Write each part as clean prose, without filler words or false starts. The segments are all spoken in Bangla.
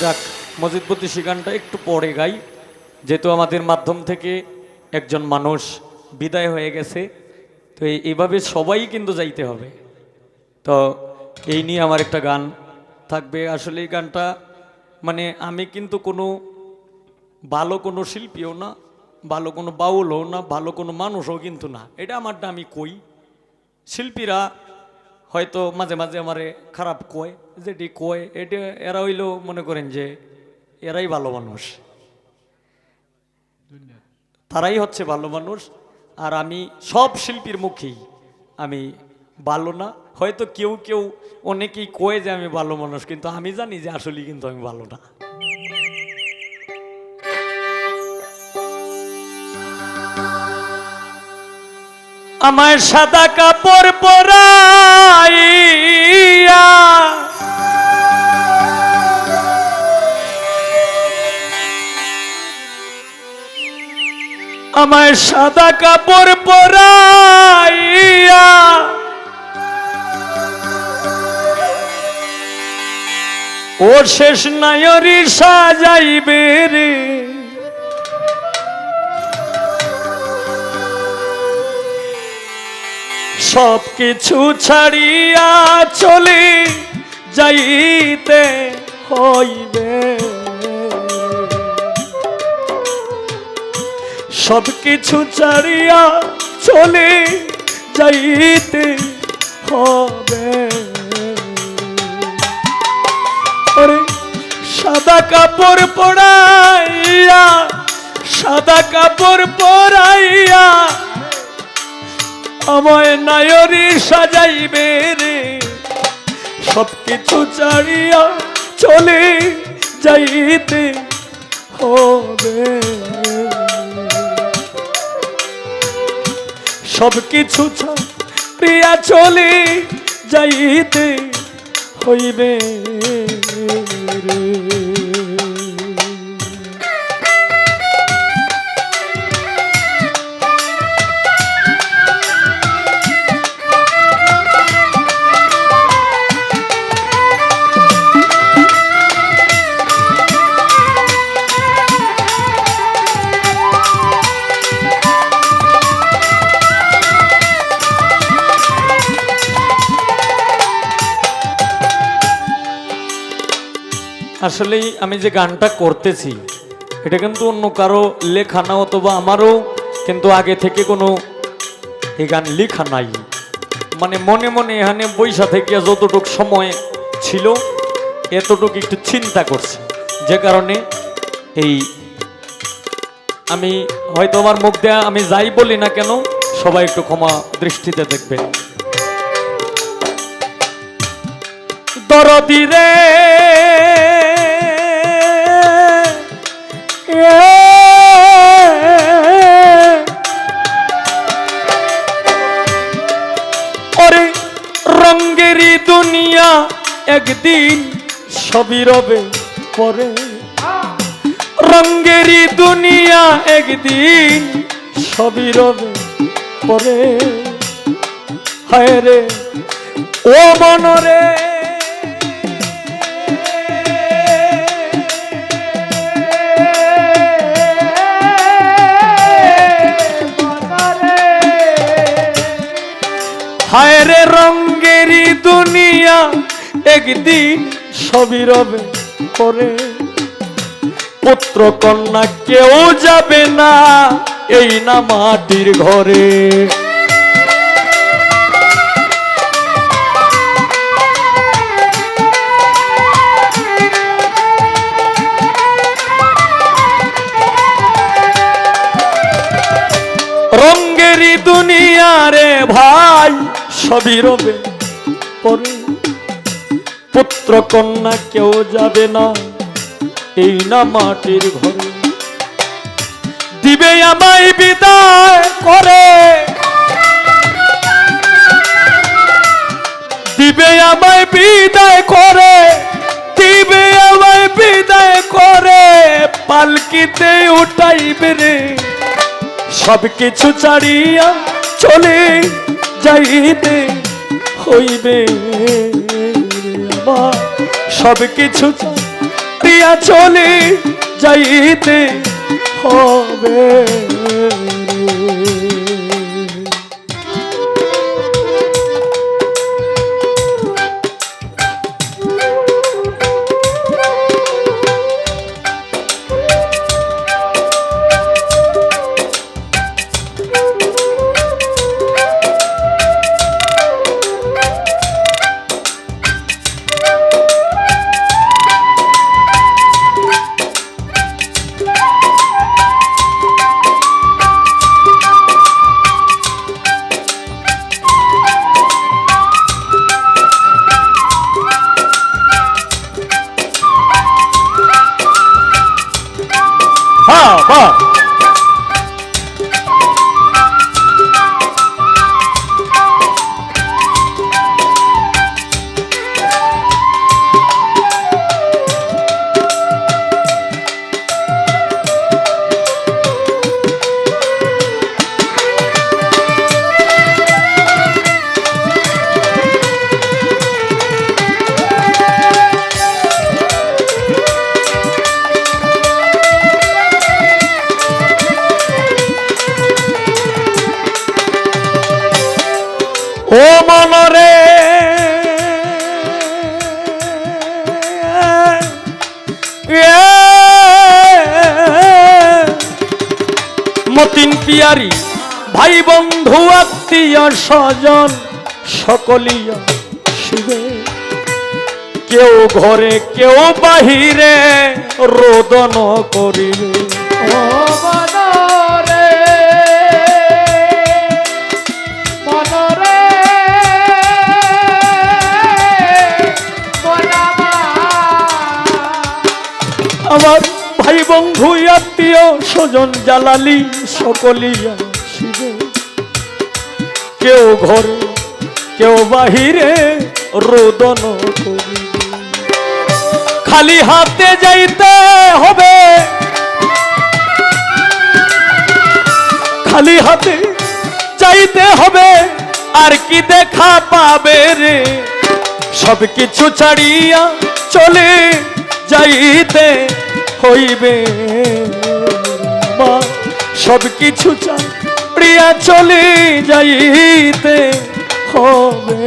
রাখ মজিদবতী গানটা একটু পরে গাই, যেহেতু আমাদের মাধ্যম থেকে একজন মানুষ বিদায় হয়ে গেছে, তো এইভাবে সবাই কিন্তু যাইতে হবে। তো এই নিয়ে আমার একটা গান থাকবে। আসলে এই গানটা মানে আমি কিন্তু কোনো ভালো কোনো শিল্পীও না, ভালো কোনো বাউলও না, ভালো কোনো মানুষও কিন্তু না, এটা আমারটা আমি কই। শিল্পীরা হয়তো মাঝে মাঝে আমারে খারাপ কয়, যেটি কয় এটা এরা হইলেও মনে করেন যে এরাই ভালো মানুষ, তারাই হচ্ছে ভালো মানুষ। আর আমি সব শিল্পীর মুখেই আমি ভালো না, হয়তো কেউ কেউ অনেকেই কয় যে আমি ভালো মানুষ, কিন্তু আমি জানি যে আসলে কিন্তু আমি ভালো না। আমার সাদা কাপড় পরাইয়া আমার সাদা কাপড় পরাইয়া ও শেষ নায়রি সাজাইবে রে, সব কিছু ছাড়িয়া চলে যাইতে হইবে, সব কিছু ছাড়িয়া চলে যাইতে হবে। ওরে সাদা কাপড় পরাইয়া, সাদা কাপড় পরাইয়া আমায় নায়রি সাজাইবে রে, সব কিছু ছাড়িয়া চলে যাইতে হবে, সব কিছু ছাড়িয়া চলে যাইতে হইবে রে। আসলেই আমি যে গানটা করতেছি এটা কিন্তু অন্য কারো লেখা না, অথবা আমারও কিন্তু আগে থেকে কোনো এই গান লেখা নাই, মানে মনে মনে এখানে বৈশা থেকে যতটুক সময় ছিল এতটুকু একটু চিন্তা করছি, যে কারণে এই আমি হয়তো আমার মুখ দেয়া আমি যাই বলি না কেন সবাই একটু ক্ষমা দৃষ্টিতে দেখবে। দরদি রে ওরে রঙ্গেরই দুনিয়া একদিন সবই রবে পরে, রঙ্গেরই দুনিয়া একদিন সবই রবে পরে, হায় রে ও মনরে হায় রে, রঙ্গেরই দুনিয়া একদিন সবই রবে পরে, পুত্র কন্যা কেউ যাবে না এই না মাটির ঘরে, রঙ্গেরই দুনিয়া রে ভাই সবই রবে পরে, পুত্র কন্যা কেউ যাবে না এই না মাটির ঘরে, দিবে আমায় বিদায় করে, দিবে আমায় বিদায় করে, দিবে আমায় বিদায় করে, পালকিতে উঠাইবে রে, সব কিছু ছাড়িয়া চলে যাইতে হইবে, আমার সব কিছু প্রিয়া চলে যাইতে হবে। ও মনরে মতিন পিয়ারি ভাই বন্ধু আত্মীয় স্বজন সকলিয়া শিবে, কেউ ঘরে কেউ বাহিরে রোদন করিবে। ও মনরে মনরে আমার ভাই বন্ধু আত্মীয় স্বজন জালালি সকলিয়া শিবে, কেউ ঘরে কেউ বাহিরে রোদন করিবে। খালি হাতে যাইতে হবে, খালি হাতে যাইতে হবে, আর কি দেখা পাবে রে। সব কিছু ছাড়িয়া চলে যাইতে হইবে, সব কিছু ছাড়িয়া চলে যাইতে হবে।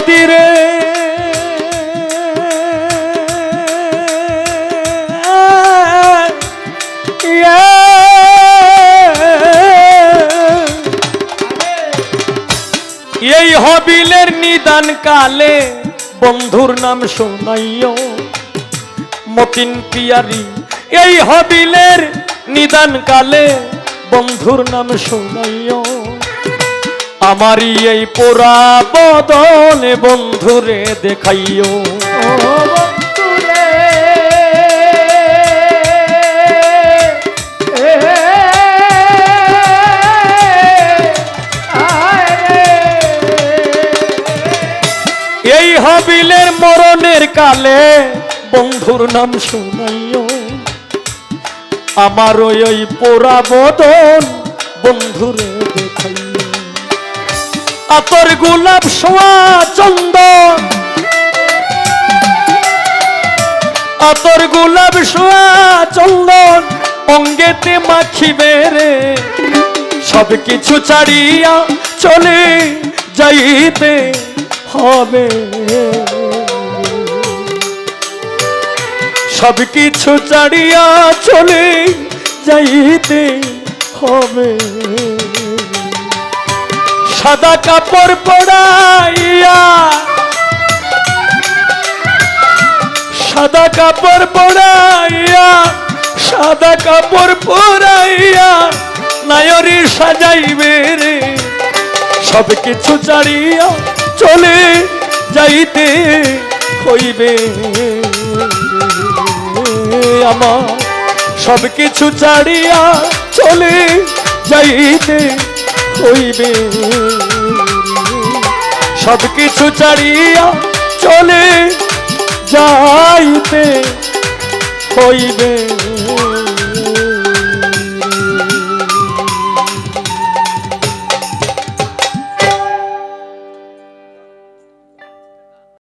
তীরে এই হবিলের নিদান কালে বন্ধুর নাম শোনাইও। মতিন পিয়ারি এই হবিলের নিদান কালে বন্ধুর নাম শোনাইও। আমারই এই পোড়া বদলে বন্ধুরে দেখাইও। বন্ধুরে এই হবিলের মরণের কালে বন্ধুর নাম শোনাইও। আমার ওই পোড়া বদন বন্ধুরে দেখাইও। আতর গোলাপ সোয়া চন্দন, আতর গোলাপ সোয়া চন্দন অঙ্গেতে মাখিবে রে। সব কিছু ছাড়িয়া চলে যাইতে হবে, সব কিছু ছাড়িয়া চলে যাইতে হবে। সাদা কাপড় পরাইয়া, সাদা কাপড় পরাইয়া, সাদা কাপড় পরাইয়া নায়রি সাজাইবে রে, সব কিছু ছাড়িয়া চলে যাইতে হইবে আমার, সব কিছু ছাড়িয়া চলে যাইতে হইবে, সব কিছু ছাড়িয়া চলে যাইতে হইবে।